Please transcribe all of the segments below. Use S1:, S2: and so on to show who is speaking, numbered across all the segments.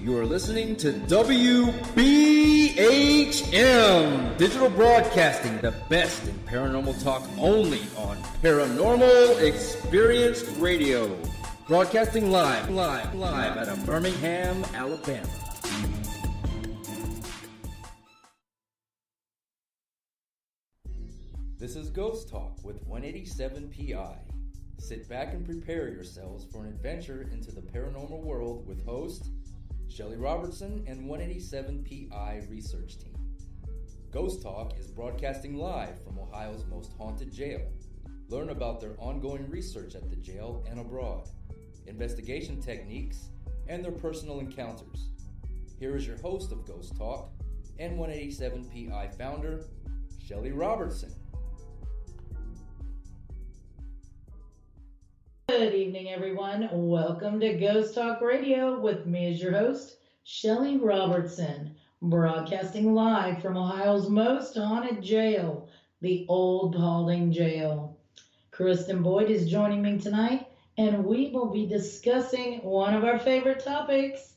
S1: You are listening to WBHM Digital Broadcasting, the best in paranormal talk only on Paranormal Experience Radio. Broadcasting live out of Birmingham, Alabama. This is Ghost Talk with 187 PI. Sit back and prepare yourselves for an adventure into the paranormal world with host Shelly Robertson and 187 PI research team. Ghost Talk is broadcasting live from Ohio's most haunted jail. Learn about their ongoing research at the jail and abroad, investigation techniques, and their personal encounters. Here is your host of Ghost Talk and 187 PI founder, Shelly Robertson.
S2: Good evening, everyone. Welcome to Ghost Talk Radio with me as your host, Shelly Robertson, broadcasting live from Ohio's most haunted jail, the Old Paulding Jail. Kristen Boyd is joining me tonight, and we will be discussing one of our favorite topics,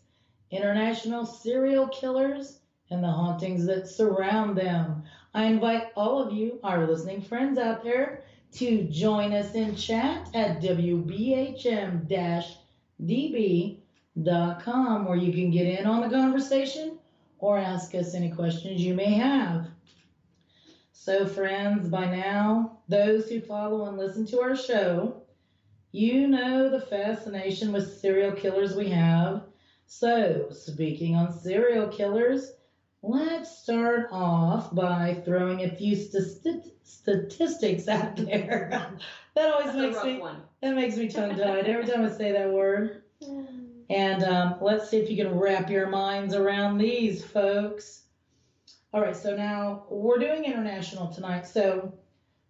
S2: international serial killers and the hauntings that surround them. I invite all of you, our listening friends out there, to join us in chat at wbhm-db.com, where you can get in on the conversation or ask us any questions you may have. So friends, by now, those who follow and listen to our show, you know the fascination with serial killers we have. So, speaking on serial killers, let's start off by throwing a few statistics out there. That always makes me tongue-tied every time I say that word. And let's see if you can wrap your minds around these, folks. All right, so now we're doing international tonight. So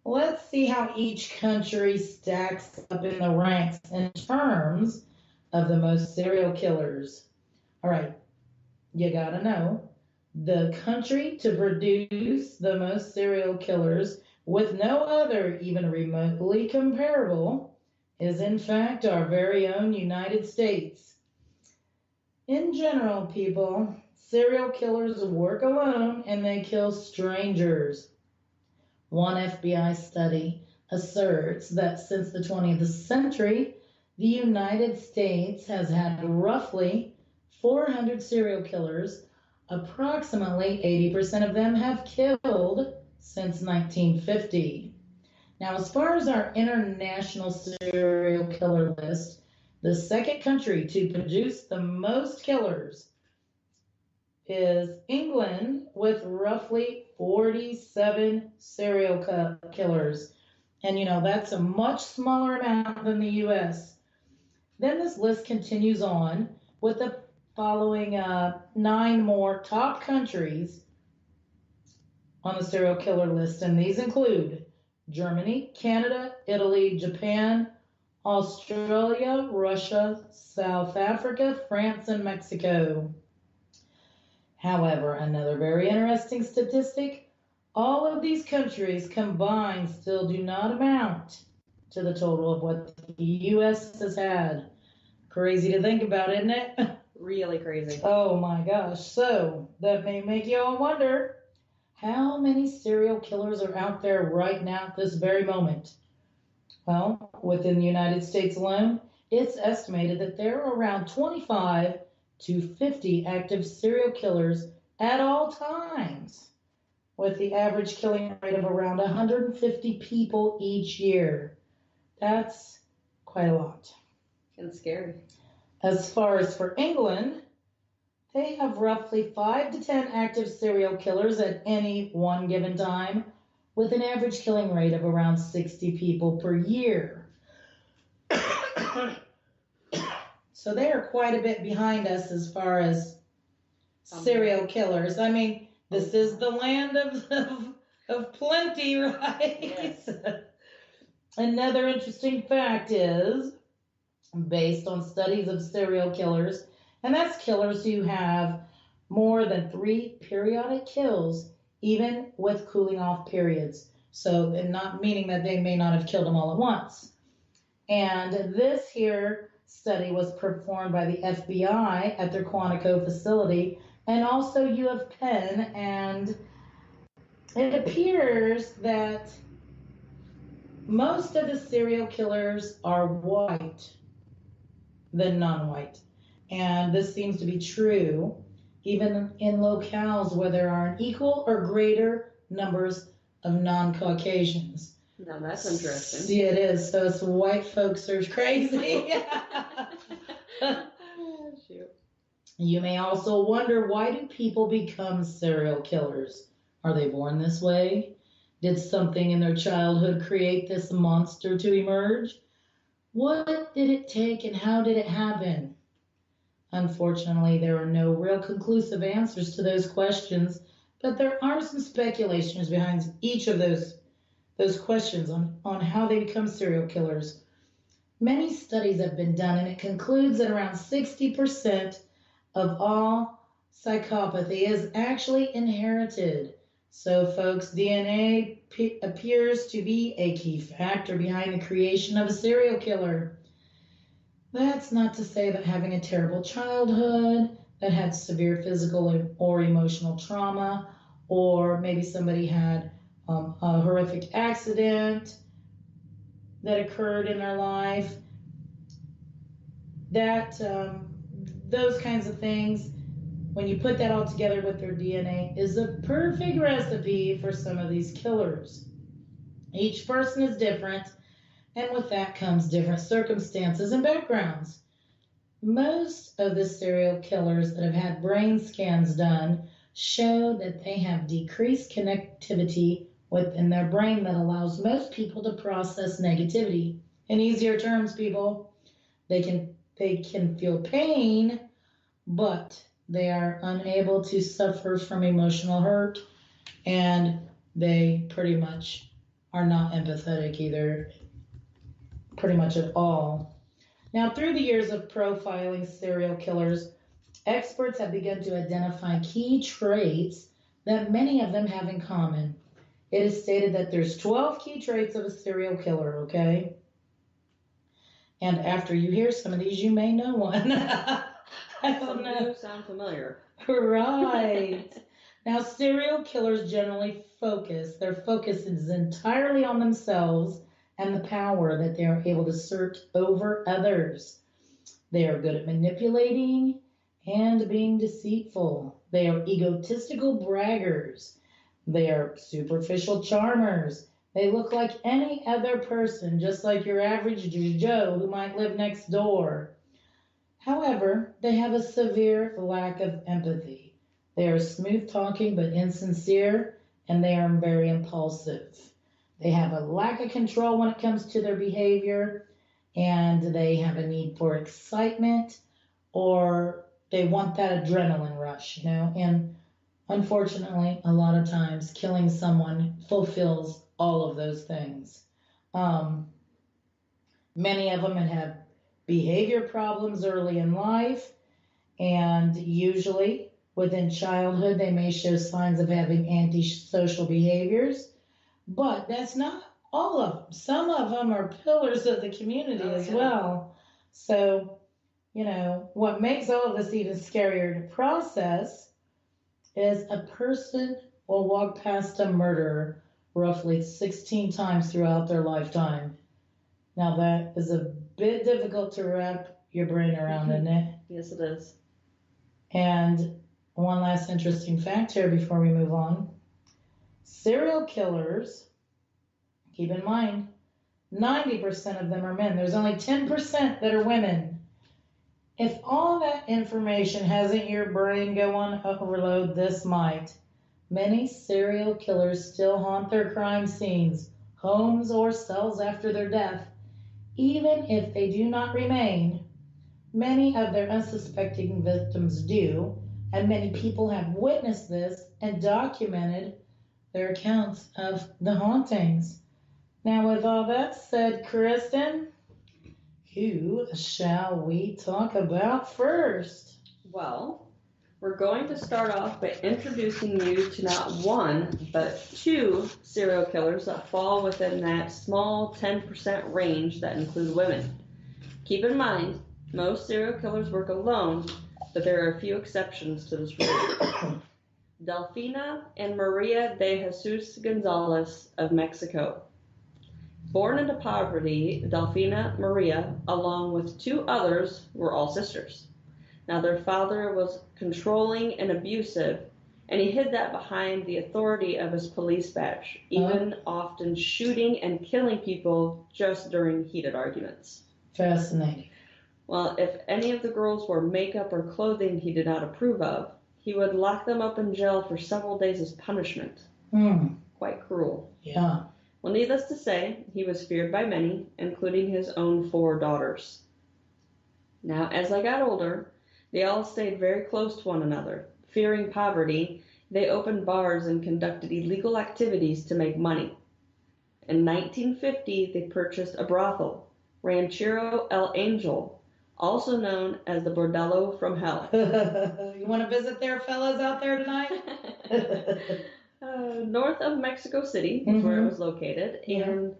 S2: let's see how each country stacks up in the ranks in terms of the most serial killers. All right, you gotta know, the country to produce the most serial killers with no other even remotely comparable is in fact our very own United States. In general, people, serial killers work alone and they kill strangers. One FBI study asserts that since the 20th century, the United States has had roughly 400 serial killers. Approximately 80% of them have killed since 1950. Now, as far as our international serial killer list, the second country to produce the most killers is England with roughly 47 serial killers. And, that's a much smaller amount than the U.S. Then this list continues on with the following 9 more top countries on the serial killer list, and these include Germany, Canada, Italy, Japan, Australia, Russia, South Africa, France, and Mexico. However, another very interesting statistic, all of these countries combined still do not amount to the total of what the U.S. has had. Crazy to think about, isn't it?
S3: Really crazy.
S2: Oh my gosh. So that may make you all wonder, how many serial killers are out there right now at this very moment? Well, within the United States alone, it's estimated that there are around 25 to 50 active serial killers at all times, with the average killing rate of around 150 people each year. That's quite a lot.
S3: And scary.
S2: As far as for England, they have roughly 5 to 10 active serial killers at any one given time, with an average killing rate of around 60 people per year. So they are quite a bit behind us as far as serial killers. I mean, this is the land of plenty, right?
S3: Yes.
S2: Another interesting fact is, based on studies of serial killers, and that's killers who have more than 3 periodic kills, even with cooling off periods. So, and not meaning that they may not have killed them all at once. And this here study was performed by the FBI at their Quantico facility and also U of Penn, and it appears that most of the serial killers are white than non-white. And this seems to be true even in locales where there are an equal or greater numbers of non-Caucasians.
S3: Now that's interesting.
S2: Yeah, it is. So it's white folks are crazy.
S3: Shoot.
S2: You may also wonder, why do people become serial killers? Are they born this way? Did something in their childhood create this monster to emerge? What did it take and how did it happen? Unfortunately, there are no real conclusive answers to those questions, but there are some speculations behind each of those questions on how they become serial killers. Many studies have been done, and it concludes that around 60% of all psychopathy is actually inherited. So, folks, DNA appears to be a key factor behind the creation of a serial killer. That's not to say that having a terrible childhood that had severe physical or emotional trauma, or maybe somebody had a horrific accident that occurred in their life, that those kinds of things, when you put that all together with their DNA, is a perfect recipe for some of these killers. Each person is different, and with that comes different circumstances and backgrounds. Most of the serial killers that have had brain scans done show that they have decreased connectivity within their brain that allows most people to process negativity. In easier terms, people, they can feel pain, but they are unable to suffer from emotional hurt, and they pretty much are not empathetic either, pretty much at all. Now, through the years of profiling serial killers, experts have begun to identify key traits that many of them have in common. It is stated that there's 12 key traits of a serial killer, okay? And after you hear some of these, you may know one. I don't know.
S3: Some do sound familiar.
S2: Right. Now, serial killers generally their focus is entirely on themselves and the power that they are able to assert over others. They are good at manipulating and being deceitful. They are egotistical braggers. They are superficial charmers. They look like any other person, just like your average Joe who might live next door. However, they have a severe lack of empathy. They are smooth talking but insincere, and they are very impulsive. They have a lack of control when it comes to their behavior, and they have a need for excitement, or they want that adrenaline rush, and unfortunately, a lot of times killing someone fulfills all of those things. Many of them have behavior problems early in life, and usually within childhood they may show signs of having antisocial behaviors, but that's not all of them. Some of them are pillars of the community as well. So, what makes all of this even scarier to process is a person will walk past a murderer roughly 16 times throughout their lifetime. Now, that is a bit difficult to wrap your brain around, isn't it?
S3: Yes, it is.
S2: And one last interesting fact here before we move on. Serial killers, keep in mind, 90% of them are men. There's only 10% that are women. If all that information hasn't your brain go on overload, this might. Many serial killers still haunt their crime scenes, homes, or cells after their death. Even if they do not remain, many of their unsuspecting victims do, and many people have witnessed this and documented their accounts of the hauntings. Now, with all that said, Kristen, who shall we talk about first?
S3: Well, we're going to start off by introducing you to not one, but two serial killers that fall within that small 10% range that include women. Keep in mind, Most serial killers work alone, but there are a few exceptions to this rule. Delfina and Maria de Jesus Gonzalez of Mexico. Born into poverty, Delfina Maria, along with 2 others, were all sisters. Now, their father was controlling and abusive, and he hid that behind the authority of his police badge, even often shooting and killing people just during heated arguments.
S2: Fascinating.
S3: Well, if any of the girls wore makeup or clothing he did not approve of, he would lock them up in jail for several days as punishment. Quite cruel.
S2: Yeah.
S3: Well, needless to say, he was feared by many, including his own 4 daughters. Now, as they got older, they all stayed very close to one another. Fearing poverty, they opened bars and conducted illegal activities to make money. In 1950, they purchased a brothel, Ranchero El Angel, also known as the Bordello from Hell.
S2: You want to visit there, fellas, out there tonight?
S3: North of Mexico City is where it was located, and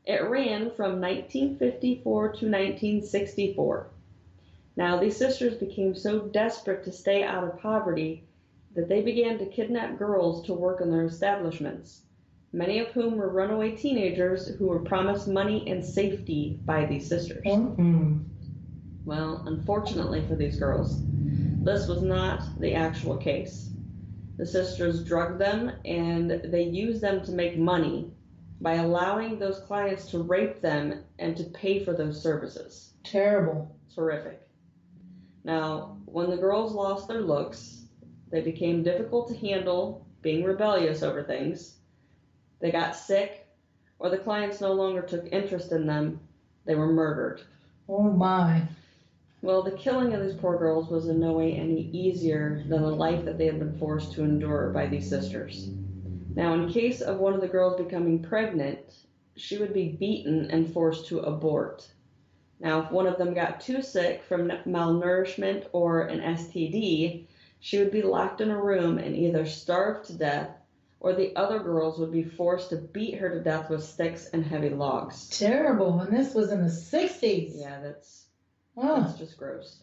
S3: it ran from 1954 to 1964. Now, these sisters became so desperate to stay out of poverty that they began to kidnap girls to work in their establishments, many of whom were runaway teenagers who were promised money and safety by these sisters. Well, unfortunately for these girls, this was not the actual case. The sisters drugged them, and they used them to make money by allowing those clients to rape them and to pay for those services.
S2: Terrible.
S3: It's horrific. Now, when the girls lost their looks, they became difficult to handle, being rebellious over things. They got sick, or the clients no longer took interest in them. They were murdered.
S2: Oh, my.
S3: Well, the killing of these poor girls was in no way any easier than the life that they had been forced to endure by these sisters. Now, in case of one of the girls becoming pregnant, she would be beaten and forced to abort. Now, if one of them got too sick from malnourishment or an STD, she would be locked in a room and either starve to death, or the other girls would be forced to beat her to death with sticks and heavy logs.
S2: Terrible. And this was in the 60s.
S3: Yeah, that's just gross.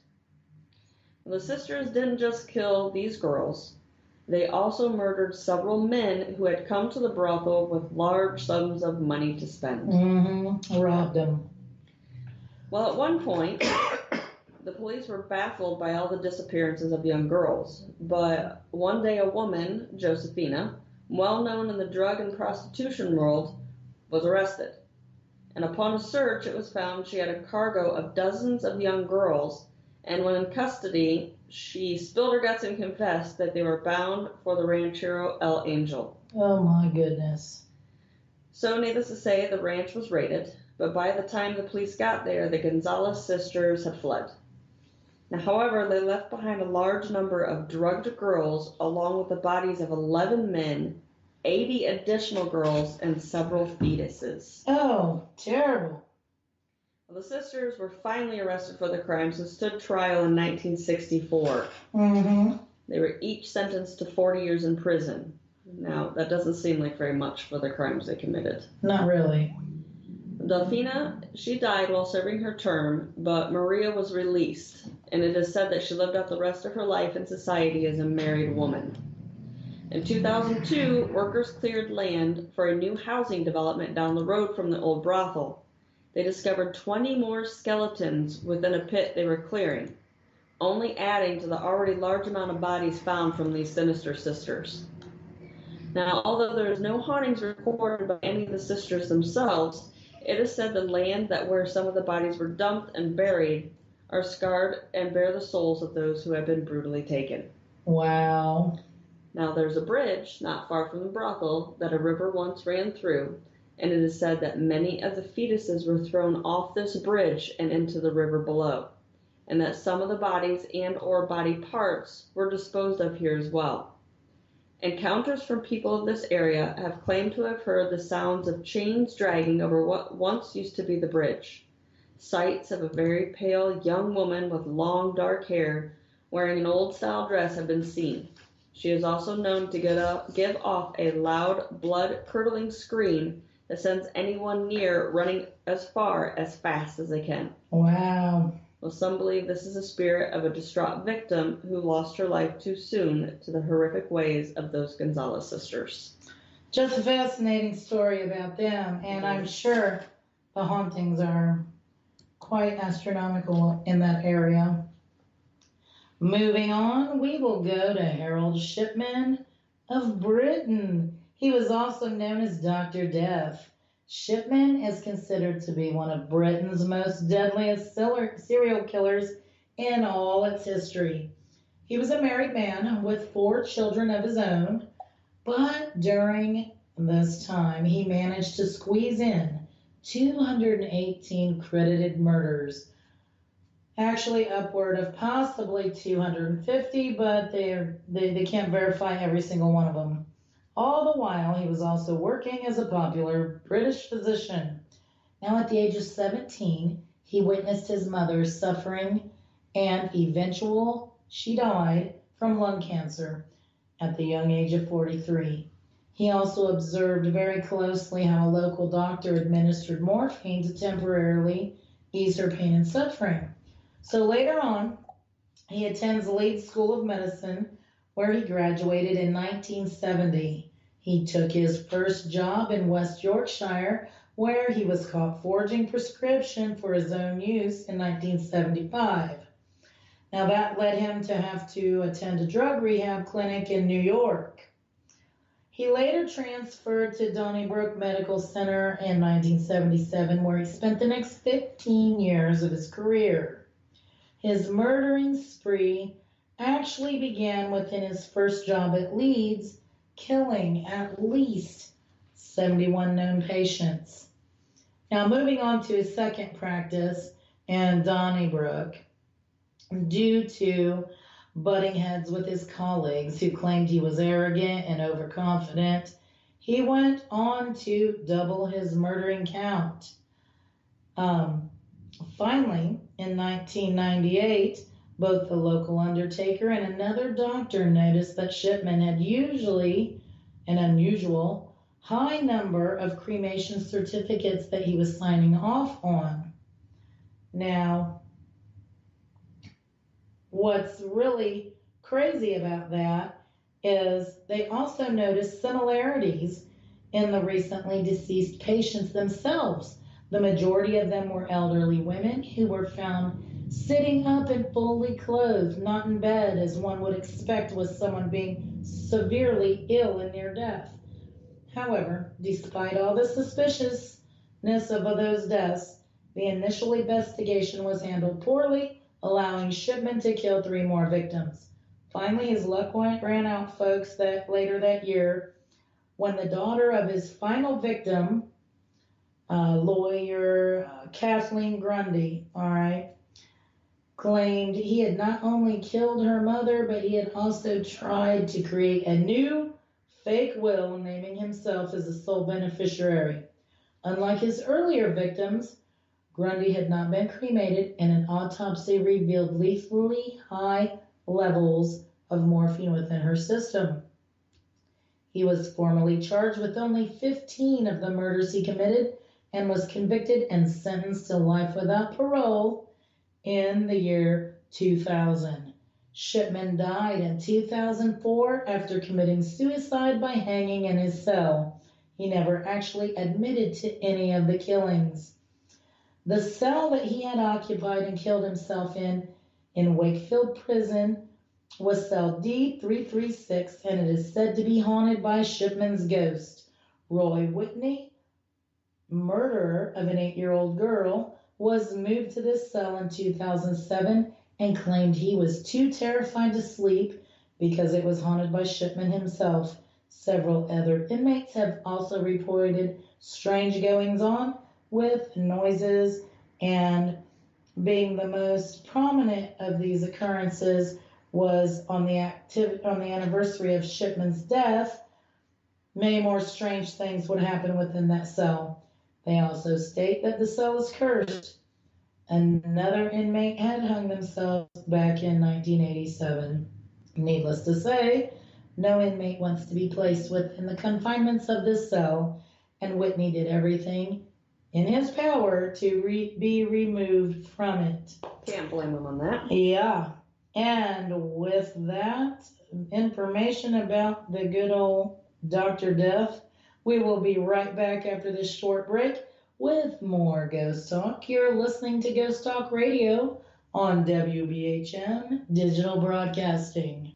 S3: The sisters didn't just kill these girls. They also murdered several men who had come to the brothel with large sums of money to spend.
S2: Robbed them.
S3: Well, at one point, the police were baffled by all the disappearances of young girls. But one day a woman, Josefina, well known in the drug and prostitution world, was arrested. And upon a search, it was found she had a cargo of dozens of young girls, and when in custody, she spilled her guts and confessed that they were bound for the Ranchero El Angel.
S2: Oh, my goodness.
S3: So, needless to say, the ranch was raided, but by the time the police got there, the Gonzalez sisters had fled. Now, however, they left behind a large number of drugged girls, along with the bodies of 11 men, 80 additional girls, and several fetuses.
S2: Oh, terrible.
S3: Well, the sisters were finally arrested for the crimes and stood trial in 1964. They were each sentenced to 40 years in prison. Now, that doesn't seem like very much for the crimes they committed.
S2: Not really.
S3: Delfina, she died while serving her term, but Maria was released, and it is said that she lived out the rest of her life in society as a married woman. In 2002, workers cleared land for a new housing development down the road from the old brothel. They discovered 20 more skeletons within a pit they were clearing, only adding to the already large amount of bodies found from these sinister sisters. Now, although there is no hauntings recorded by any of the sisters themselves, it is said the land where some of the bodies were dumped and buried are scarred and bear the souls of those who have been brutally taken.
S2: Wow.
S3: Now, there's a bridge not far from the brothel that a river once ran through, and it is said that many of the fetuses were thrown off this bridge and into the river below, and that some of the bodies and or body parts were disposed of here as well. Encounters from people of this area have claimed to have heard the sounds of chains dragging over what once used to be the bridge. Sights of a very pale young woman with long dark hair wearing an old-style dress have been seen. She is also known to give off a loud, blood-curdling scream that sends anyone near running as far as fast as they can.
S2: Wow.
S3: Well, some believe this is a spirit of a distraught victim who lost her life too soon to the horrific ways of those Gonzalez sisters.
S2: Just a fascinating story about them, and I'm sure the hauntings are quite astronomical in that area. Moving on, we will go to Harold Shipman of Britain. He was also known as Dr. Death. Shipman is considered to be one of Britain's most deadliest serial killers in all its history. He was a married man with 4 children of his own, but during this time he managed to squeeze in 218 credited murders. Actually upward of possibly 250, but they can't verify every single one of them. All the while, he was also working as a popular British physician. Now, at the age of 17, he witnessed his mother suffering, and she died from lung cancer at the young age of 43. He also observed very closely how a local doctor administered morphine to temporarily ease her pain and suffering. So later on, he attends Leeds School of Medicine, where he graduated in 1970. He took his first job in West Yorkshire, where he was caught forging prescription for his own use in 1975. Now that led him to have to attend a drug rehab clinic in New York. He later transferred to Donnybrook Medical Center in 1977, where he spent the next 15 years of his career. His murdering spree actually began within his first job at Leeds, killing at least 71 known patients. Now, moving on to his second practice in Donnybrook, due to butting heads with his colleagues who claimed he was arrogant and overconfident, he went on to double his murdering count. Finally, in 1998, both the local undertaker and another doctor noticed that Shipman had usually an unusual high number of cremation certificates that he was signing off on. Now, what's really crazy about that is they also noticed similarities in the recently deceased patients themselves. The majority of them were elderly women who were found sitting up and fully clothed, not in bed as one would expect with someone being severely ill and near death. However, despite all the suspiciousness of those deaths, the initial investigation was handled poorly, allowing Shipman to kill 3 more victims. Finally, his luck ran out, folks, that later that year, when the daughter of his final victim, lawyer Kathleen Grundy, claimed he had not only killed her mother, but he had also tried to create a new fake will, naming himself as the sole beneficiary. Unlike his earlier victims, Grundy had not been cremated, and an autopsy revealed lethally high levels of morphine within her system. He was formally charged with only 15 of the murders he committed and was convicted and sentenced to life without parole in the year 2000. Shipman died in 2004 after committing suicide by hanging in his cell. He never actually admitted to any of the killings. The cell that he had occupied and killed himself in Wakefield Prison was cell D336, and it is said to be haunted by Shipman's ghost. Roy Whitney, murderer of an 8-year-old girl, was moved to this cell in 2007 and claimed he was too terrified to sleep because it was haunted by Shipman himself. Several other inmates have also reported strange goings-on with noises, and being the most prominent of these occurrences was on the anniversary of Shipman's death. Many more strange things would happen within that cell. They also state that the cell is cursed. Another inmate had hung themselves back in 1987. Needless to say, no inmate wants to be placed within the confinements of this cell, and Whitney did everything in his power to be removed from it.
S3: Can't blame him on that.
S2: Yeah. And with that information about the good old Dr. Death, we will be right back after this short break with more Ghost Talk. You're listening to Ghost Talk Radio on WBHM Digital Broadcasting.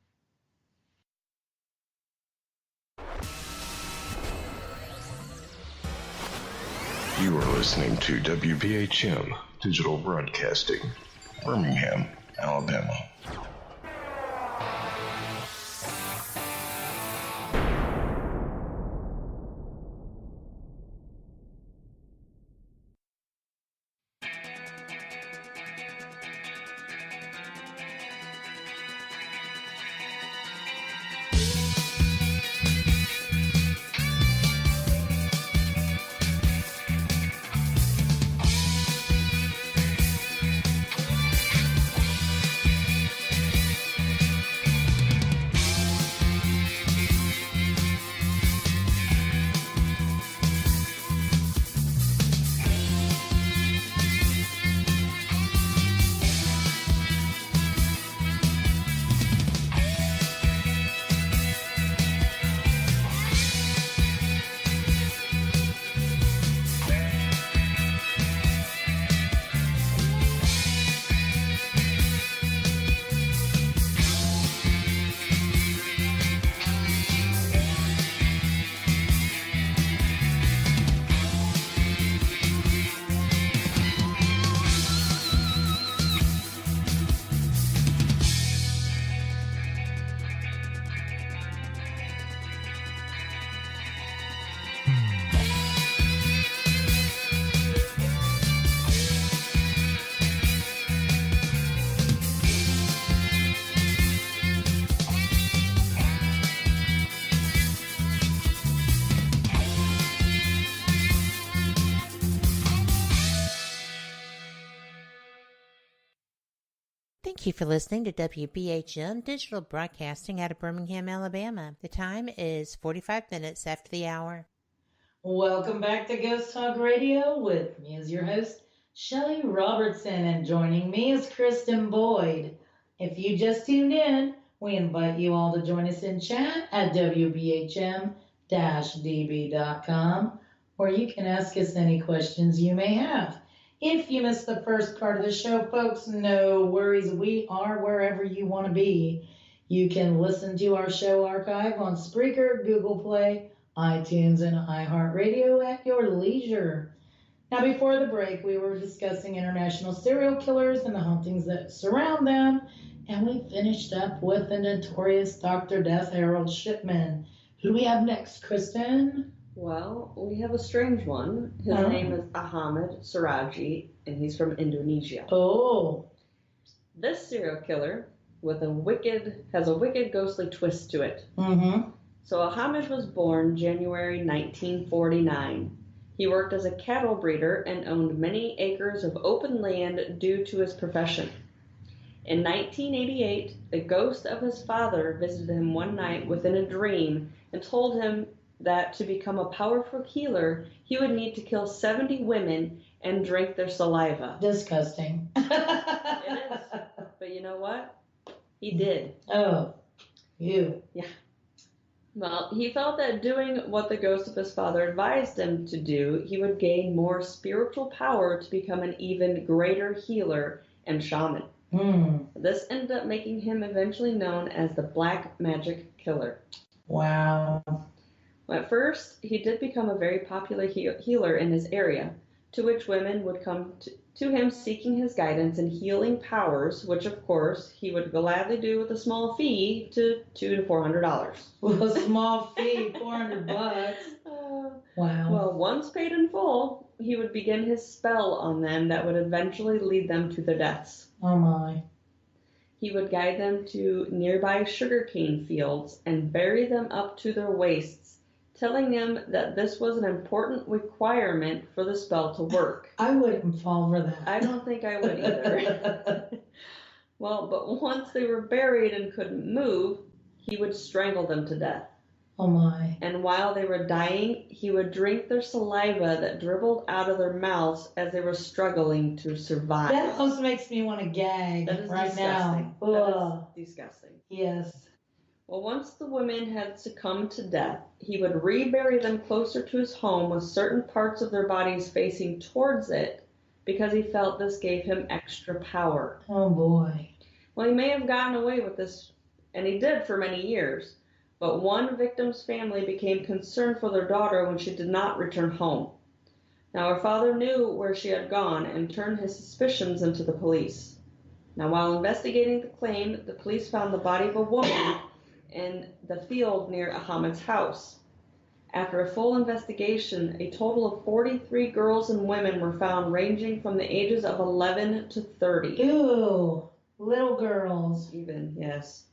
S4: You are listening to WBHM Digital Broadcasting, Birmingham, Alabama.
S5: Thank you for listening to WBHM Digital Broadcasting out of Birmingham, Alabama. The time is 45 minutes after the hour.
S2: Welcome back to Ghost Talk Radio with me as your host, Shelly Robertson, and joining me is Kristen Boyd. If you just tuned in, we invite you all to join us in chat at WBHM-DB.com, where you can ask us any questions you may have. If you missed the first part of the show, folks, no worries. We are wherever you want to be. You can listen to our show archive on Spreaker, Google Play, iTunes, and iHeartRadio at your leisure. Now, before the break, we were discussing international serial killers and the hauntings that surround them, and we finished up with the notorious Dr. Death, Harold Shipman. Who do we have next, Kristen?
S3: Well, we have a strange one. His name is Ahmad Siraji, and he's from Indonesia.
S2: Oh.
S3: This serial killer has a wicked, ghostly twist to it.
S2: Mm-hmm.
S3: So Ahmad was born January 1949. He worked as a cattle breeder and owned many acres of open land due to his profession. In 1988, the ghost of his father visited him one night within a dream and told him that to become a powerful healer, he would need to kill 70 women and drink their saliva.
S2: Disgusting.
S3: It is. But you know what? He did.
S2: Oh, you.
S3: Yeah. Well, he felt that doing what the ghost of his father advised him to do, he would gain more spiritual power to become an even greater healer and shaman. This ended up making him eventually known as the Black Magic Killer.
S2: Wow.
S3: At first, he did become a very popular healer in his area, to which women would come to him seeking his guidance and healing powers, which of course he would gladly do with a small fee to $200 to $400.
S2: With a small fee, $400. Wow.
S3: Well, once paid in full, he would begin his spell on them that would eventually lead them to their deaths.
S2: Oh my.
S3: He would guide them to nearby sugarcane fields and bury them up to their waists, telling them that this was an important requirement for the spell to work.
S2: I wouldn't fall for that.
S3: I don't think I would either. Well, but once they were buried and couldn't move, he would strangle them to death.
S2: Oh my.
S3: And while they were dying, he would drink their saliva that dribbled out of their mouths as they were struggling to survive.
S2: That almost makes me want to gag
S3: That is
S2: right
S3: disgusting.
S2: now.
S3: That is disgusting.
S2: Yes.
S3: Well, once the women had succumbed to death, he would rebury them closer to his home with certain parts of their bodies facing towards it because he felt this gave him extra power.
S2: Oh boy.
S3: Well, he may have gotten away with this, and he did for many years, but one victim's family became concerned for their daughter when she did not return home. Now, her father knew where she had gone and turned his suspicions into the police. Now, while investigating the claim, the police found the body of a woman in the field near Ahmed's house. After a full investigation, a total of 43 girls and women were found ranging from the ages of 11 to 30.
S2: Ew. Little girls.
S3: Even, yes.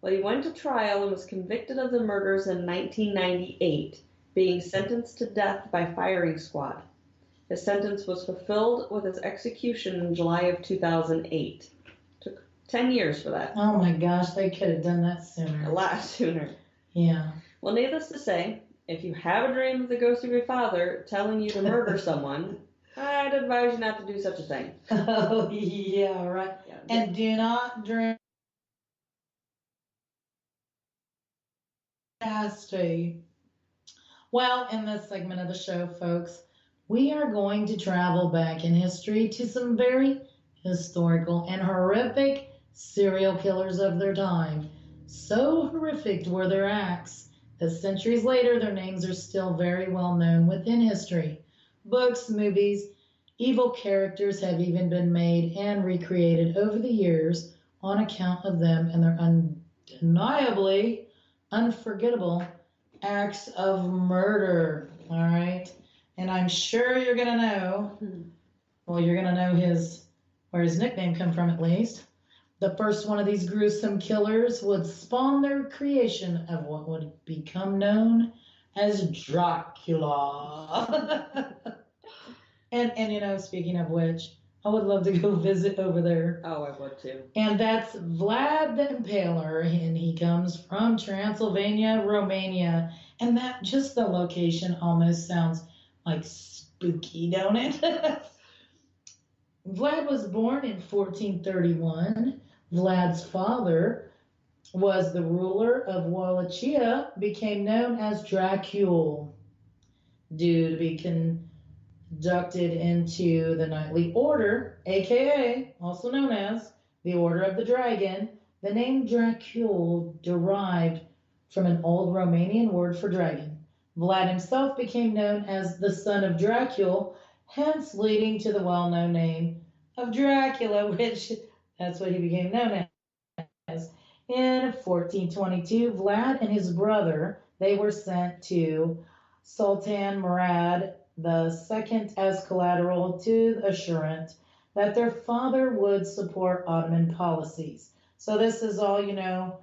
S3: Well, he went to trial and was convicted of the murders in 1998, being sentenced to death by firing squad. His sentence was fulfilled with his execution in July of 2008. Took 10 years for that.
S2: Oh my gosh, they could have done that sooner.
S3: A lot sooner.
S2: Yeah.
S3: Well, needless to say, if you have a dream of the ghost of your father telling you to murder someone, I'd advise you not to do such a thing.
S2: Oh, yeah, right.
S3: Yeah.
S2: And do not drink nasty. Well, in this segment of the show, folks, we are going to travel back in history to some very historical and horrific serial killers of their time. So horrific were their acts that centuries later their names are still very well known within history. Books, movies, evil characters have even been made and recreated over the years on account of them and their undeniably unforgettable acts of murder. All right. And I'm sure you're going to know, well, you're going to know where his nickname come from at least. The first one of these gruesome killers would spawn their creation of what would become known as Dracula. and you know, speaking of which, I would love to go visit over there.
S3: Oh, I would too.
S2: And that's Vlad the Impaler, and he comes from Transylvania, Romania. And that just the location almost sounds like spooky, don't it? Vlad was born in 1431. Vlad's father was the ruler of Wallachia, became known as Dracul, due to be conducted into the Knightly Order, aka also known as the Order of the Dragon. The name Dracul derived from an old Romanian word for dragon. Vlad himself became known as the son of Dracul, hence leading to the well-known name of Dracula, which that's what he became known as. In 1422, Vlad and his brother, they were sent to Sultan Murad II as collateral to the assurance that their father would support Ottoman policies. So this is all, you know,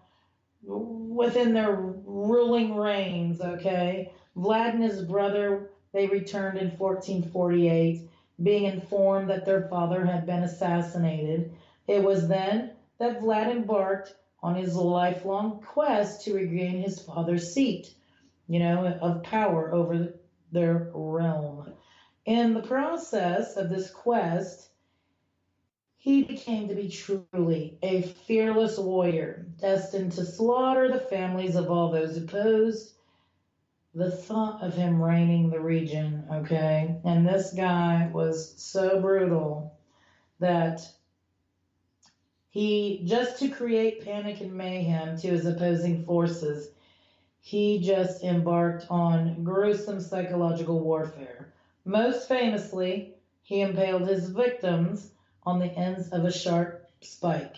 S2: within their ruling reigns, okay? Vlad and his brother, they returned in 1448, being informed that their father had been assassinated. It was then that Vlad embarked on his lifelong quest to regain his father's seat, you know, of power over their realm. In the process of this quest, he became to be truly a fearless warrior, destined to slaughter the families of all those opposed. The thought of him reigning the region, okay? And this guy was so brutal that he, just to create panic and mayhem to his opposing forces, he just embarked on gruesome psychological warfare. Most famously, he impaled his victims on the ends of a sharp spike.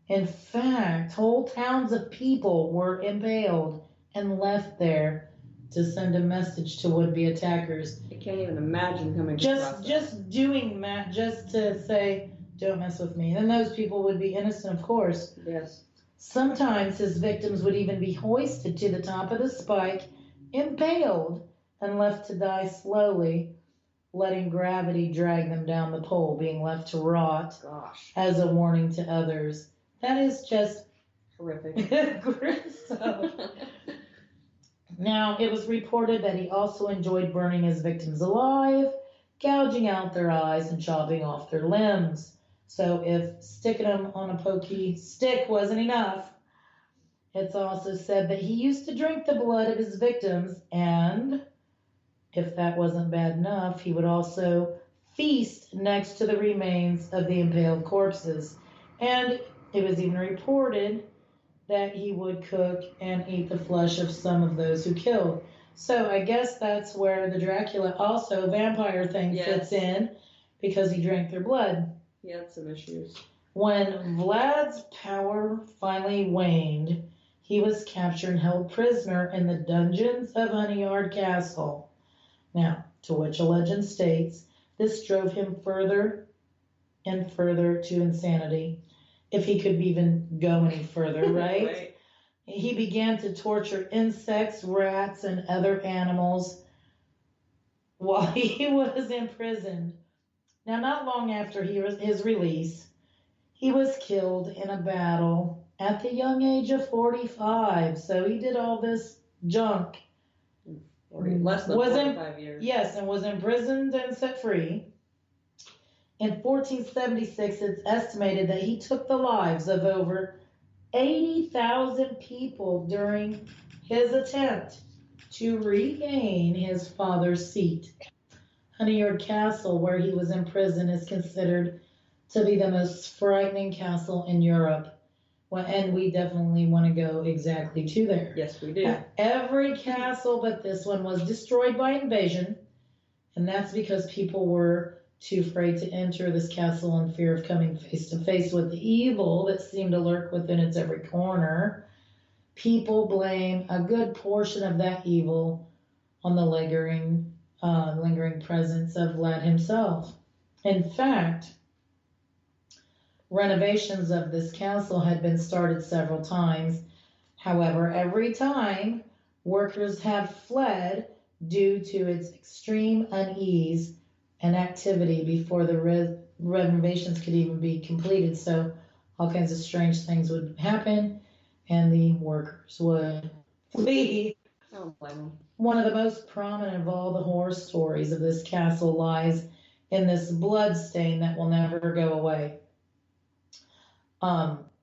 S2: In fact, whole towns of people were impaled and left there to send a message to would-be attackers.
S3: I can't even imagine coming
S2: Just doing that, just to say, don't mess with me. And those people would be innocent, of course.
S3: Yes.
S2: Sometimes his victims would even be hoisted to the top of the spike, impaled, and left to die slowly, letting gravity drag them down the pole, being left to rot.
S3: Gosh.
S2: As a warning to others. That is just
S3: Horrific.
S2: gruesome. Now, it was reported that he also enjoyed burning his victims alive, gouging out their eyes, and chopping off their limbs. So, if sticking them on a pokey stick wasn't enough, it's also said that he used to drink the blood of his victims, and if that wasn't bad enough, he would also feast next to the remains of the impaled corpses. And it was even reported that he would cook and eat the flesh of some of those who killed. So I guess that's where the Dracula also vampire thing fits in, because he drank their blood.
S3: He had some issues.
S2: When Vlad's power finally waned, he was captured and held prisoner in the dungeons of Honeyard Castle. Now, to which a legend states, this drove him further and further to insanity, if he could even go any further, right?
S3: Right.
S2: He began to torture insects, rats, and other animals while he was imprisoned. Now, not long after his release, he was killed in a battle at the young age of 45. So he did all this junk.
S3: Less than 45 years.
S2: Yes, and was imprisoned and set free. In 1476, it's estimated that he took the lives of over 80,000 people during his attempt to regain his father's seat. Honeyard Castle, where he was imprisoned, is considered to be the most frightening castle in Europe. And we definitely want to go exactly to there.
S3: Yes, we do.
S2: Every castle but this one was destroyed by invasion, and that's because people were too afraid to enter this castle in fear of coming face to face with the evil that seemed to lurk within its every corner. People blame a good portion of that evil on the lingering presence of Vlad himself. In fact, renovations of this castle had been started several times. However, every time, workers have fled due to its extreme unease and activity before the renovations could even be completed. So all kinds of strange things would happen, and the workers would flee.
S3: I don't blame them.
S2: One of the most prominent of all the horror stories of this castle lies in this blood stain that will never go away.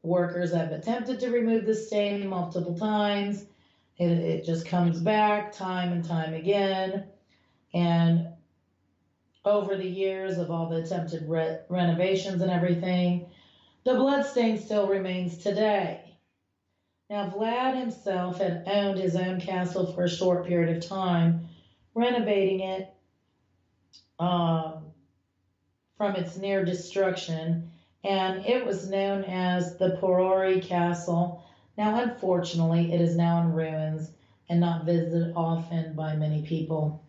S2: Workers have attempted to remove the stain multiple times. It just comes back time and time again. And over the years of all the attempted renovations and everything, the blood stain still remains today. Now, Vlad himself had owned his own castle for a short period of time, renovating it from its near destruction, and it was known as the Porori Castle. Now, unfortunately, it is now in ruins and not visited often by many people.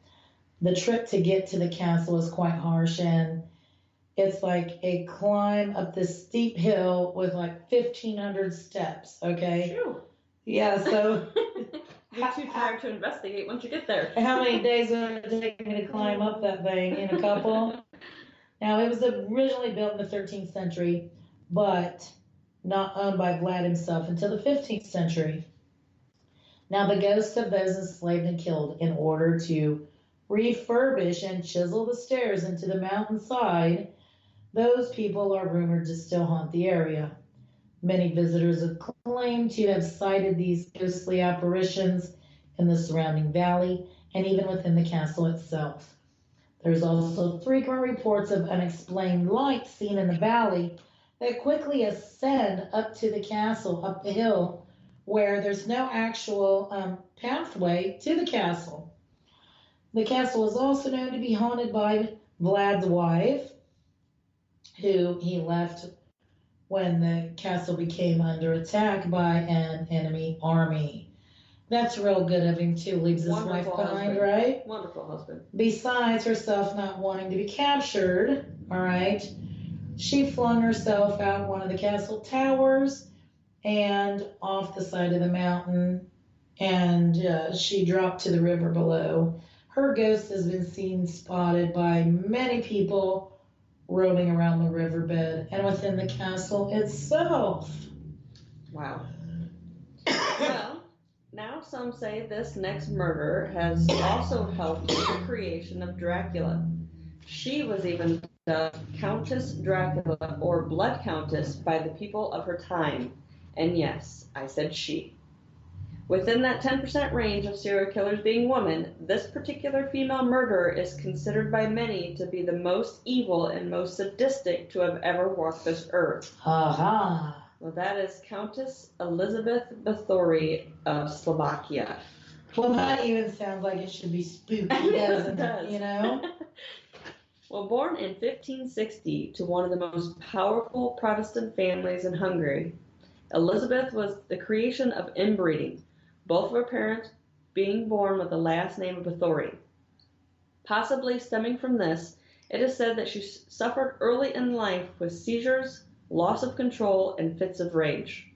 S2: The trip to get to the castle is quite harsh, and it's like a climb up this steep hill with like 1,500 steps, okay?
S3: Phew.
S2: Yeah, so...
S3: You're too tired to investigate once you get there.
S2: How many days would it take me to climb up that thing? In a couple? Now, it was originally built in the 13th century, but not owned by Vlad himself until the 15th century. Now, the ghosts of those enslaved and killed in order to refurbish and chisel the stairs into the mountainside, those people are rumored to still haunt the area. Many visitors have claimed to have sighted these ghostly apparitions in the surrounding valley and even within the castle itself. There's also frequent reports of unexplained lights seen in the valley that quickly ascend up to the castle, up the hill, where there's no actual pathway to the castle. The castle is also known to be haunted by Vlad's wife, who he left when the castle became under attack by an enemy army. That's real good of him, too. Leaves his wife behind, right?
S3: Wonderful husband.
S2: Besides herself not wanting to be captured, all right, she flung herself out one of the castle towers and off the side of the mountain, and she dropped to the river below. Her ghost has been seen spotted by many people roaming around the riverbed and within the castle itself.
S3: Wow. Well, now Now some say this next murder has also helped with the creation of Dracula. She was even dubbed Countess Dracula or Blood Countess by the people of her time. And yes, I said she. Within that 10% range of serial killers being women, this particular female murderer is considered by many to be the most evil and most sadistic to have ever walked this earth.
S2: Aha.
S3: Well, that is Countess Elizabeth Bathory of Slovakia.
S2: Well, that even sounds like it should be spooky, doesn't it? You know?
S3: Well, born in 1560 to one of the most powerful Protestant families in Hungary, Elizabeth was the creation of inbreeding, both of her parents being born with the last name of Bathory. Possibly stemming from this, it is said that she suffered early in life with seizures, loss of control, and fits of rage.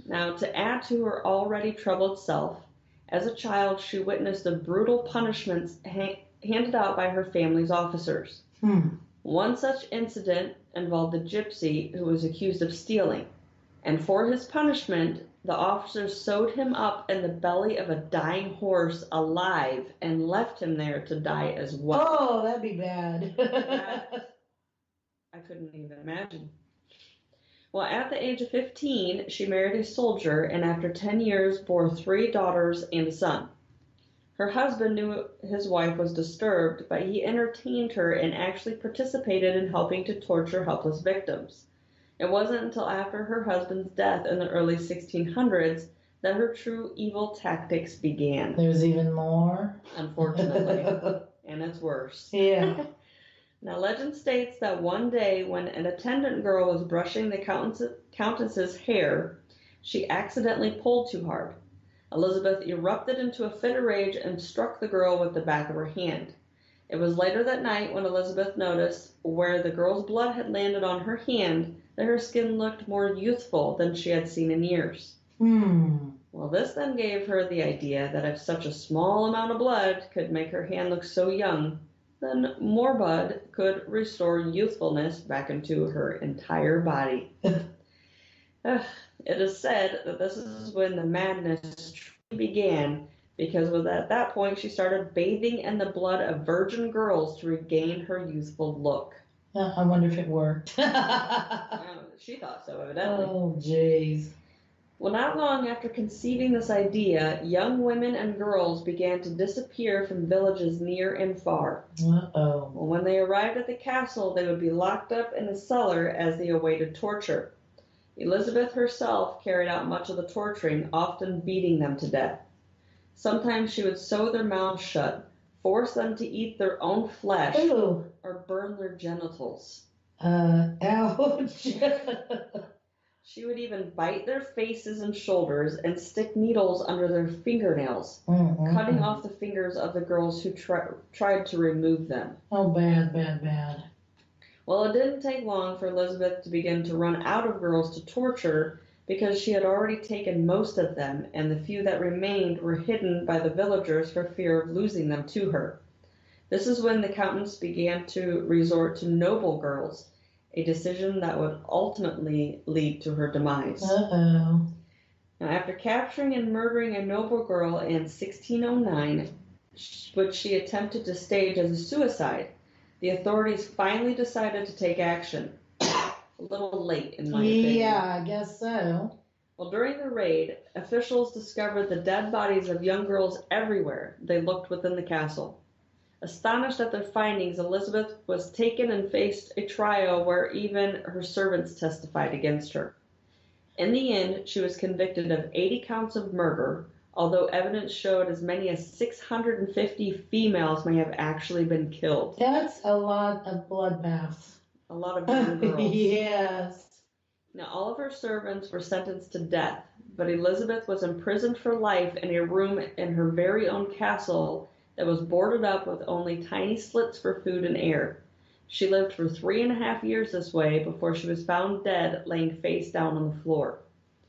S3: Now, to add to her already troubled self, as a child she witnessed the brutal punishments handed out by her family's officers. One such incident involved a gypsy who was accused of stealing, and for his punishment, the officers sewed him up in the belly of a dying horse alive and left him there to die as well.
S2: Oh, that'd be bad.
S3: I couldn't even imagine. Well, at the age of 15, she married a soldier and after 10 years bore 3 daughters and a son. Her husband knew his wife was disturbed, but he entertained her and actually participated in helping to torture helpless victims. It wasn't until after her husband's death in the early 1600s that her true evil tactics began.
S2: There's even more?
S3: Unfortunately. And it's worse.
S2: Yeah.
S3: Now, legend states that one day when an attendant girl was brushing the countess's hair, she accidentally pulled too hard. Elizabeth erupted into a fit of rage and struck the girl with the back of her hand. It was later that night when Elizabeth noticed where the girl's blood had landed on her hand that her skin looked more youthful than she had seen in years. Well, this then gave her the idea that if such a small amount of blood could make her hand look so young, then more blood could restore youthfulness back into her entire body. It is said that this is when the madness truly began, because at that point she started bathing in the blood of virgin girls to regain her youthful look.
S2: I wonder if it worked.
S3: She thought so, evidently.
S2: Oh, jeez.
S3: Well, not long after conceiving this idea, young women and girls began to disappear from villages near and far.
S2: Uh-oh.
S3: Well, when they arrived at the castle, they would be locked up in a cellar as they awaited torture. Elizabeth herself carried out much of the torturing, often beating them to death. Sometimes she would sew their mouths shut, force them to eat their own flesh,
S2: Ooh.
S3: or burn their genitals.
S2: Ouch.
S3: She would even bite their faces and shoulders and stick needles under their fingernails, cutting off the fingers of the girls who tried to remove them.
S2: Oh, bad, bad, bad.
S3: Well, it didn't take long for Elizabeth to begin to run out of girls to torture because she had already taken most of them, and the few that remained were hidden by the villagers for fear of losing them to her. This is when the Countess began to resort to noble girls, a decision that would ultimately lead to her demise.
S2: Uh-oh.
S3: Now, after capturing and murdering a noble girl in 1609, which she attempted to stage as a suicide, the authorities finally decided to take action. A little late, in my opinion.
S2: Yeah, I guess so.
S3: Well, during the raid, officials discovered the dead bodies of young girls everywhere they looked within the castle. Astonished at their findings, Elizabeth was taken and faced a trial where even her servants testified against her. In the end, she was convicted of 80 counts of murder, although evidence showed as many as 650 females may have actually been killed.
S2: That's a lot of bloodbaths.
S3: A lot of young girls.
S2: Yes.
S3: Now, all of her servants were sentenced to death, but Elizabeth was imprisoned for life in a room in her very own castle that was boarded up with only tiny slits for food and air. She lived for 3.5 years this way before she was found dead, laying face down on the floor.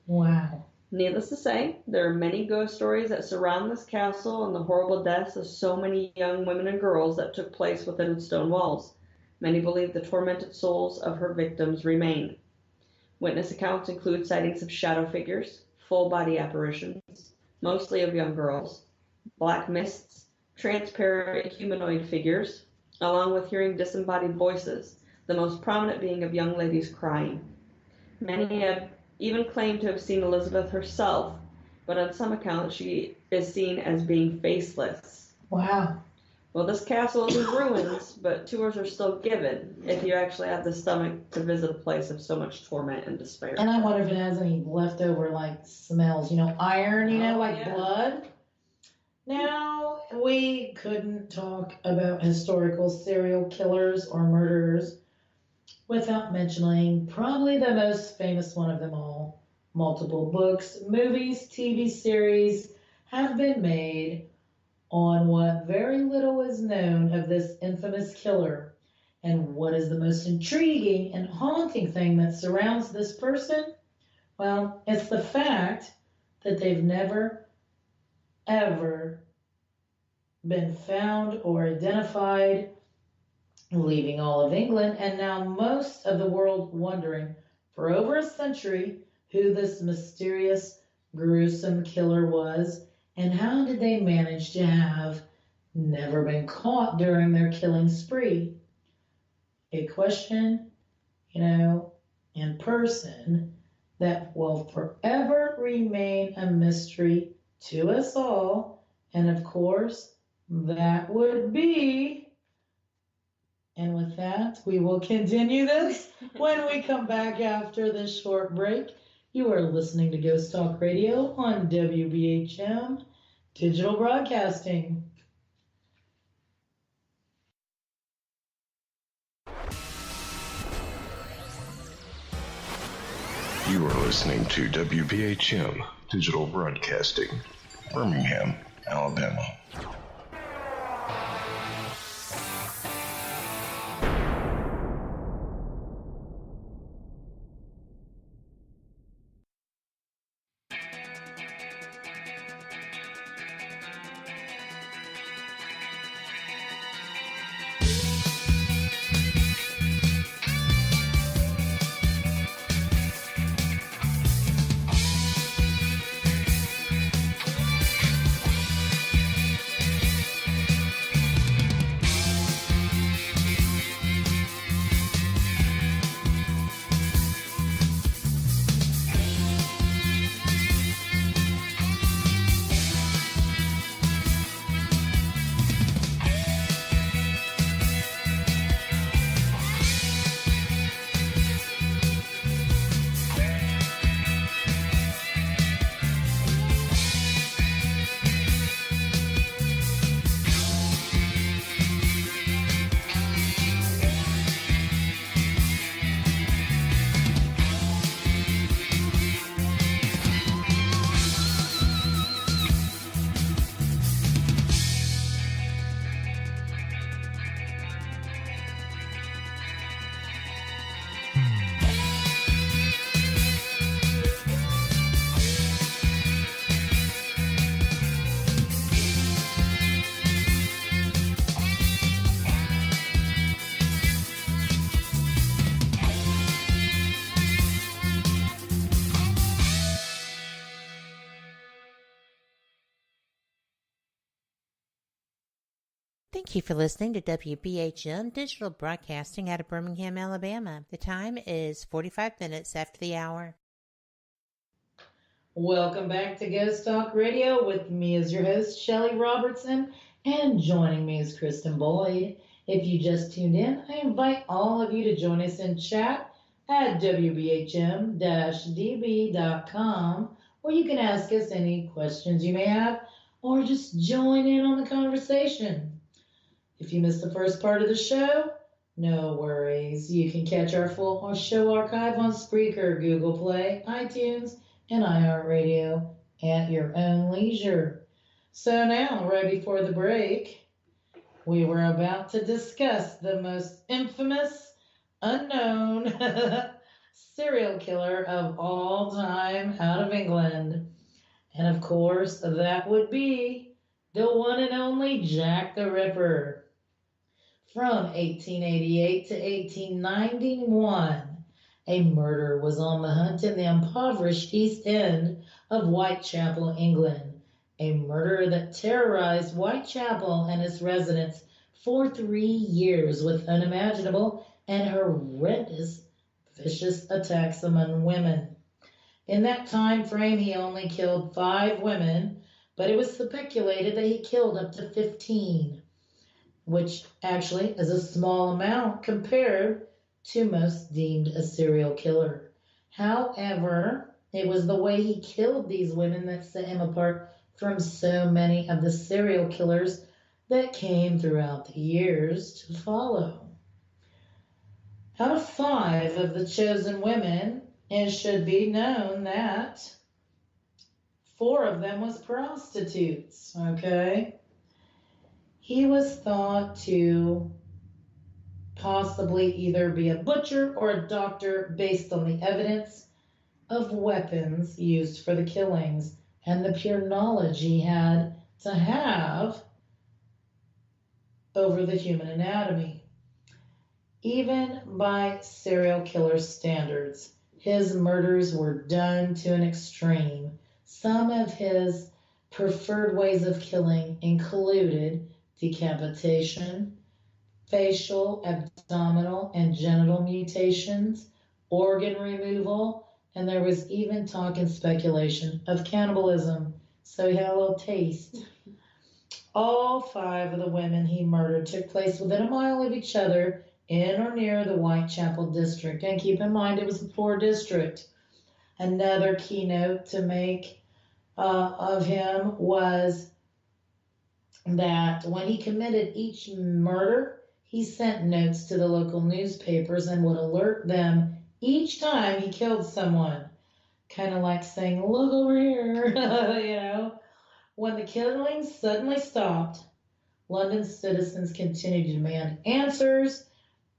S2: Wow.
S3: Needless to say, there are many ghost stories that surround this castle and the horrible deaths of so many young women and girls that took place within its stone walls. Many believe the tormented souls of her victims remain. Witness accounts include sightings of shadow figures, full-body apparitions, mostly of young girls, black mists, transparent humanoid figures, along with hearing disembodied voices, the most prominent being of young ladies crying. Many have even claimed to have seen Elizabeth herself, but on some accounts she is seen as being faceless.
S2: Wow.
S3: Well, this castle is in ruins, but tours are still given if you actually have the stomach to visit a place of so much torment and despair.
S2: And I wonder if it has any leftover, like, smells, iron, like blood. Now, we couldn't talk about historical serial killers or murderers without mentioning probably the most famous one of them all. Multiple books, movies, TV series have been made on what very little is known of this infamous killer. And what is the most intriguing and haunting thing that surrounds this person? Well, it's the fact that they've never, ever been found or identified, leaving all of England and now most of the world wondering for over a century who this mysterious, gruesome killer was and how did they manage to have never been caught during their killing spree. A question, in person that will forever remain a mystery to us all. And of course, that would be, and with that, we will continue this when we come back after this short break. You are listening to Ghost Talk Radio on WBHM Digital Broadcasting.
S4: You are listening to WBHM Digital Broadcasting, Birmingham, Alabama.
S5: Thank you for listening to WBHM Digital Broadcasting out of Birmingham, Alabama. The time is 45 minutes after the hour.
S2: Welcome back to Ghost Talk Radio with me as your host, Shelly Robertson, and joining me is Kristen Boyd. If you just tuned in, I invite all of you to join us in chat at wbhm-db.com, where you can ask us any questions you may have or just join in on the conversation. If you missed the first part of the show, no worries. You can catch our full show archive on Spreaker, Google Play, iTunes, and iHeartRadio at your own leisure. So now, right before the break, we were about to discuss the most infamous, unknown serial killer of all time out of England. And of course, that would be the one and only Jack the Ripper. From 1888 to 1891, a murderer was on the hunt in the impoverished East End of Whitechapel, England, a murder that terrorized Whitechapel and its residents for 3 years with unimaginable and horrendous vicious attacks among women. In that time frame, he only killed 5 women, but it was speculated that he killed up to 15, which actually is a small amount compared to most deemed a serial killer. However, it was the way he killed these women that set him apart from so many of the serial killers that came throughout the years to follow. Out of 5 of the chosen women, it should be known that 4 of them was prostitutes, okay? He was thought to possibly either be a butcher or a doctor based on the evidence of weapons used for the killings and the pure knowledge he had to have over the human anatomy. Even by serial killer standards, his murders were done to an extreme. Some of his preferred ways of killing included decapitation, facial, abdominal, and genital mutations, organ removal, and there was even talk and speculation of cannibalism. So he had a little taste. All 5 of the women he murdered took place within a mile of each other in or near the Whitechapel district. And keep in mind, it was a poor district. Another keynote to make of him was that when he committed each murder, he sent notes to the local newspapers and would alert them each time he killed someone. Kind of like saying, look over here, you know. When the killings suddenly stopped, London's citizens continued to demand answers,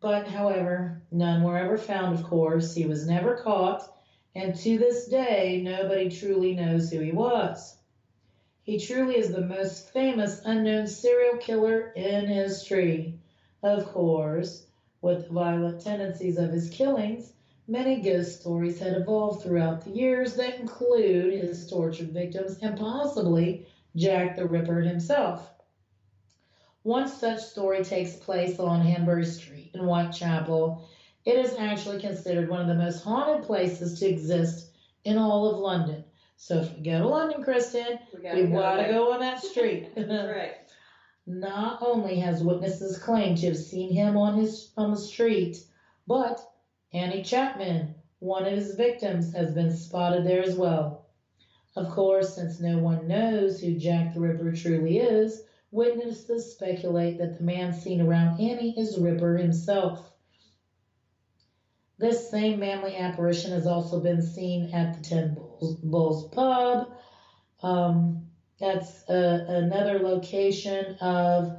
S2: but however, none were ever found, of course. He was never caught, and to this day, nobody truly knows who he was. He truly is the most famous unknown serial killer in history. Of course, with the violent tendencies of his killings, many ghost stories had evolved throughout the years that include his tortured victims and possibly Jack the Ripper himself. One such story takes place on Hanbury Street in Whitechapel. It is actually considered one of the most haunted places to exist in all of London. So if we go to London, Kristen, we gotta go on that street.
S3: That's right.
S2: Not only has witnesses claimed to have seen him on the street, but Annie Chapman, one of his victims, has been spotted there as well. Of course, since no one knows who Jack the Ripper truly is, witnesses speculate that the man seen around Annie is Ripper himself. This same manly apparition has also been seen at the Ten Bulls pub. That's another location of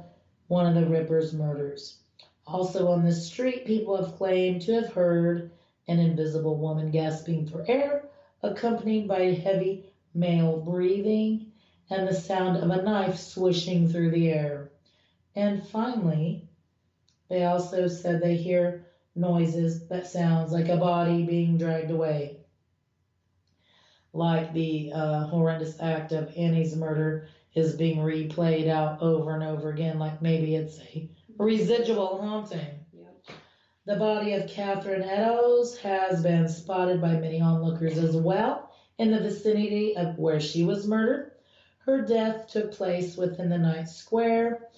S2: one of the Ripper's murders. Also on this street, people have claimed to have heard an invisible woman gasping for air, accompanied by heavy male breathing and the sound of a knife swishing through the air. And finally, they also said they hear noises that sounds like a body being dragged away. Like the horrendous act of Annie's murder is being replayed out over and over again, like maybe it's a residual haunting.
S3: Yep.
S2: The body of Catherine Eddowes has been spotted by many onlookers as well in the vicinity of where she was murdered. Her death took place within the night square.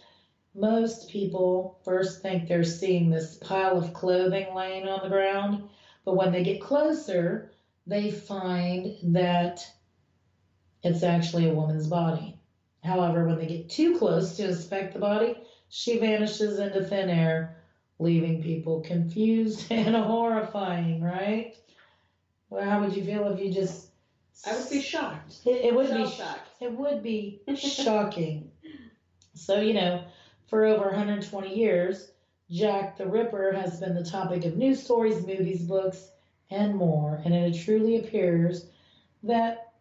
S2: Most people first think they're seeing this pile of clothing laying on the ground, but when they get closer, they find that it's actually a woman's body. However, when they get too close to inspect the body, she vanishes into thin air, leaving people confused and horrifying, right? Well, how would you feel if you just...
S3: I would be shocked.
S2: It would be
S3: shocked.
S2: It would be shocking. So, you know, for over 120 years, Jack the Ripper has been the topic of news stories, movies, books, and more. And it truly appears that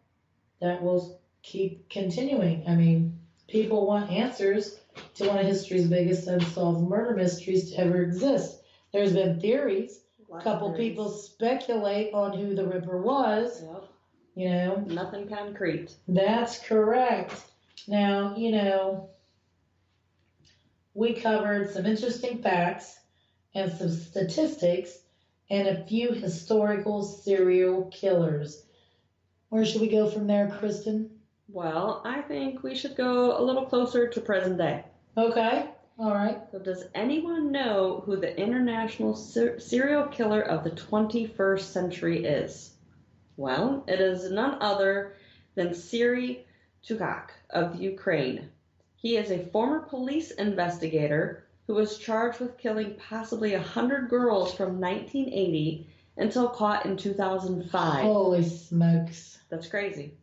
S2: will keep continuing. I mean, people want answers to one of history's biggest unsolved murder mysteries to ever exist. There's been theories. A couple people speculate on who the Ripper was.
S3: Yep.
S2: You know.
S3: Nothing concrete.
S2: That's correct. Now, we covered some interesting facts and some statistics and a few historical serial killers. Where should we go from there, Kristen?
S3: Well, I think we should go a little closer to present day.
S2: Okay, all right.
S3: So does anyone know who the international serial killer of the 21st century is? Well, it is none other than Serial Killers of Ukraine. He is a former police investigator who was charged with killing possibly 100 girls from 1980 until caught in 2005.
S2: Holy smokes.
S3: That's crazy.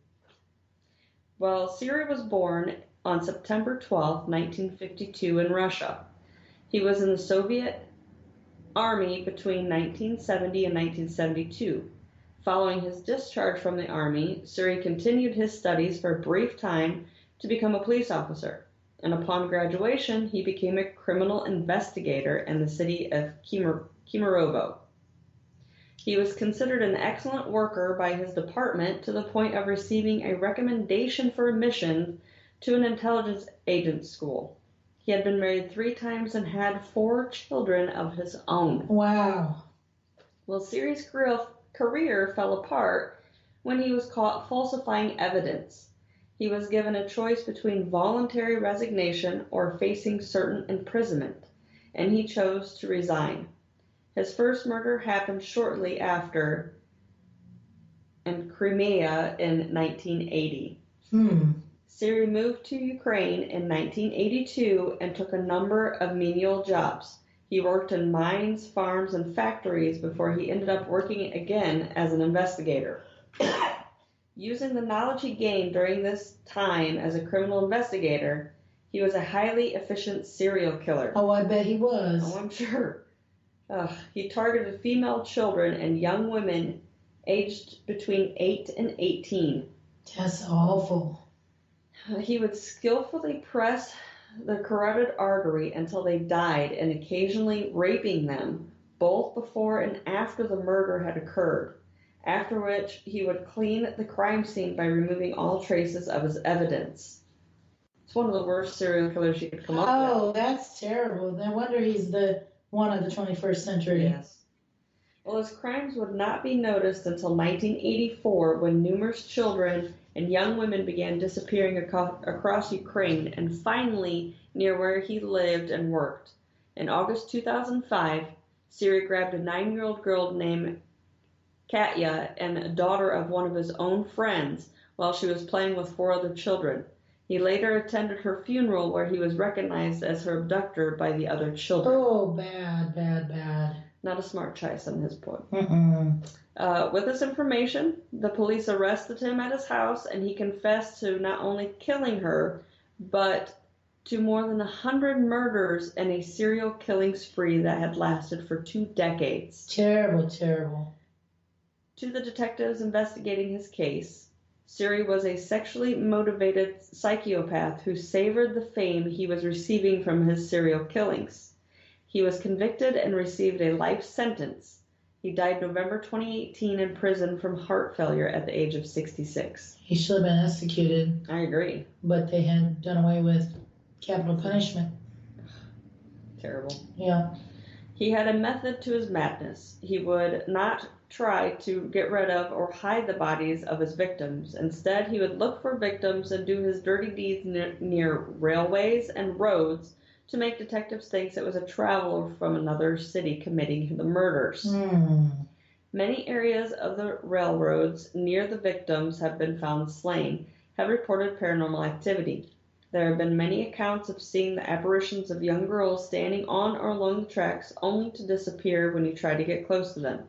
S3: Well, Serial was born on September 12, 1952 in Russia. He was in the Soviet Army between 1970 and 1972. Following his discharge from the Army, Serial continued his studies for a brief time to become a police officer. And upon graduation, he became a criminal investigator in the city of Kemerovo. He was considered an excellent worker by his department to the point of receiving a recommendation for admission to an intelligence agent school. He had been married 3 times and had 4 children of his own.
S2: Wow.
S3: Well, Serial's career fell apart when he was caught falsifying evidence. He was given a choice between voluntary resignation or facing certain imprisonment, and he chose to resign. His first murder happened shortly after in Crimea in 1980. Serial moved to Ukraine in 1982 and took a number of menial jobs. He worked in mines, farms, and factories before he ended up working again as an investigator. Using the knowledge he gained during this time as a criminal investigator, he was a highly efficient serial killer.
S2: Oh, I bet he was.
S3: Oh, I'm sure. He targeted female children and young women aged between 8 and 18.
S2: That's awful.
S3: He would skillfully press the carotid artery until they died, and occasionally raping them, both before and after the murder had occurred, after which he would clean the crime scene by removing all traces of his evidence. It's one of the worst serial killers you could come up with.
S2: Oh, that's terrible. No wonder he's the one of the 21st century.
S3: Yes. Well, his crimes would not be noticed until 1984, when numerous children and young women began disappearing across Ukraine and finally near where he lived and worked. In August 2005, Serial grabbed a 9-year-old girl named Katya and a daughter of one of his own friends while she was playing with 4 other children. He later attended her funeral, where he was recognized as her abductor by the other children.
S2: Oh, bad, bad, bad.
S3: Not a smart choice on his part.
S2: Mm-mm.
S3: With this information, the police arrested him at his house, and he confessed to not only killing her, but to more than 100 murders and a serial killing spree that had lasted for 2 decades.
S2: Terrible, terrible.
S3: To the detectives investigating his case, Serial was a sexually motivated psychopath who savored the fame he was receiving from his serial killings. He was convicted and received a life sentence. He died November 2018 in prison from heart failure at the age of 66.
S2: He should have been executed.
S3: I agree.
S2: But they had done away with capital punishment.
S3: Terrible.
S2: Yeah.
S3: He had a method to his madness. He would not try to get rid of or hide the bodies of his victims. Instead, he would look for victims and do his dirty deeds near railways and roads to make detectives think it was a traveler from another city committing the murders. Many areas of the railroads near the victims have been found slain, have reported paranormal activity. There have been many accounts of seeing the apparitions of young girls standing on or along the tracks only to disappear when you try to get close to them.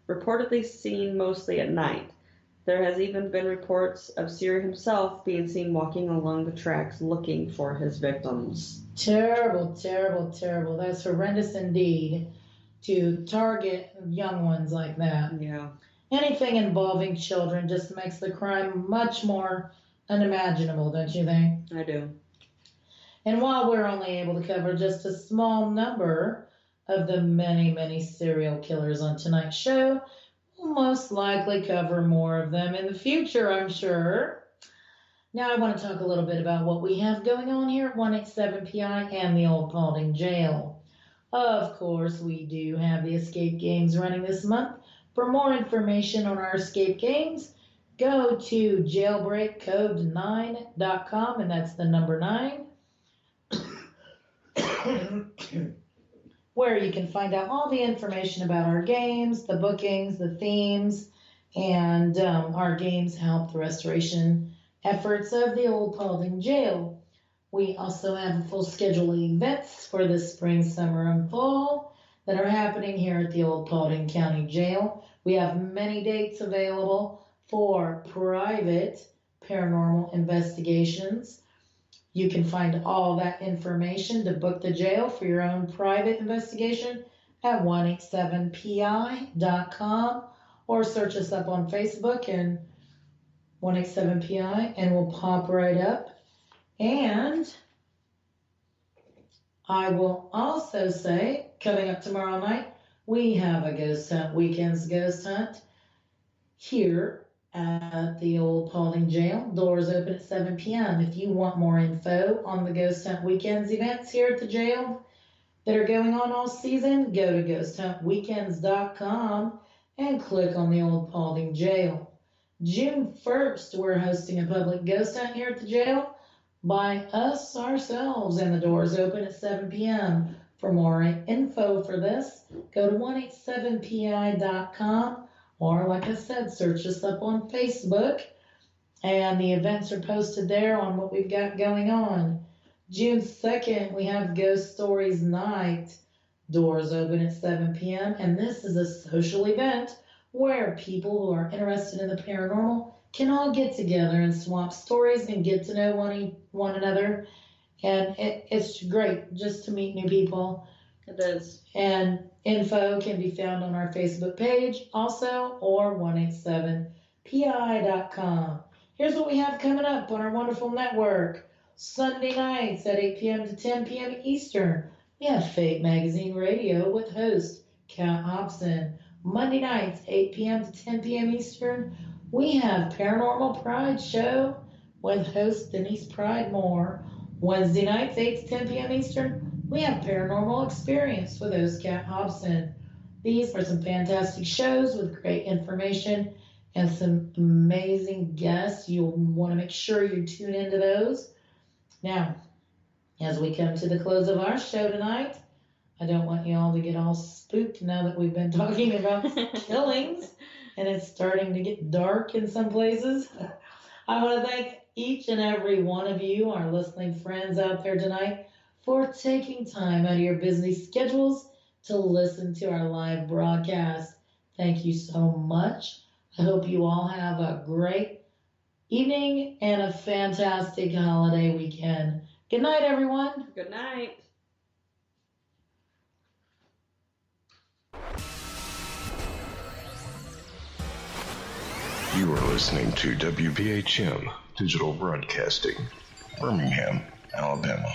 S3: Reportedly seen mostly at night. There has even been reports of Serial himself being seen walking along the tracks looking for his victims.
S2: Terrible, terrible, terrible. That's horrendous indeed to target young ones like that.
S3: Yeah.
S2: Anything involving children just makes the crime much more unimaginable, don't you think?
S3: I do.
S2: And while we're only able to cover just a small number of the many, many serial killers on tonight's show, we'll most likely cover more of them in the future, I'm sure. Now I want to talk a little bit about what we have going on here at 187PI and the Old Paulding Jail. Of course, we do have the escape games running this month. For more information on our escape games, go to jailbreakcode9.com, and that's the number 9, where you can find out all the information about our games, the bookings, the themes, and our games help the restoration efforts of the Old Paulding Jail. We also have a full schedule of events for the spring, summer, and fall that are happening here at the Old Paulding County Jail. We have many dates available for private paranormal investigations. You can find all that information to book the jail for your own private investigation at 187pi.com, or search us up on Facebook and 187PI, and we'll pop right up. And I will also say, coming up tomorrow night, we have a ghost hunt, weekends ghost hunt, here at the Old Paulding Jail. Doors open at 7 p.m. If you want more info on the ghost hunt weekends events here at the jail that are going on all season, go to ghosthuntweekends.com and click on the Old Paulding Jail. June 1st, we're hosting a public ghost hunt here at the jail by us ourselves, and the doors open at 7 p.m. For more info for this, go to 187pi.com, or like I said, search us up on Facebook, and the events are posted there on what we've got going on. June 2nd, we have Ghost Stories Night. Doors open at 7 p.m., and this is a social event where people who are interested in the paranormal can all get together and swap stories and get to know one another. And it's great just to meet new people.
S3: It is.
S2: And info can be found on our Facebook page also, or 187pi.com. Here's what we have coming up on our wonderful network. Sunday nights at 8 p.m. to 10 p.m. Eastern, we have Fate Magazine Radio with host Kat Hobson. Monday nights, 8 p.m. to 10 p.m. Eastern, we have Paranormal Pride Show with host Denise Pridemore. Wednesday nights, 8 to 10 p.m. Eastern, we have Paranormal Experience with host Kat Hobson. These are some fantastic shows with great information and some amazing guests. You'll want to make sure you tune into those. Now, as we come to the close of our show tonight, I don't want you all to get all spooked now that we've been talking about killings and it's starting to get dark in some places. I want to thank each and every one of you, our listening friends out there tonight, for taking time out of your busy schedules to listen to our live broadcast. Thank you so much. I hope you all have a great evening and a fantastic holiday weekend. Good night, everyone.
S3: Good night.
S4: You are listening to WBHM Digital Broadcasting, Birmingham, Alabama.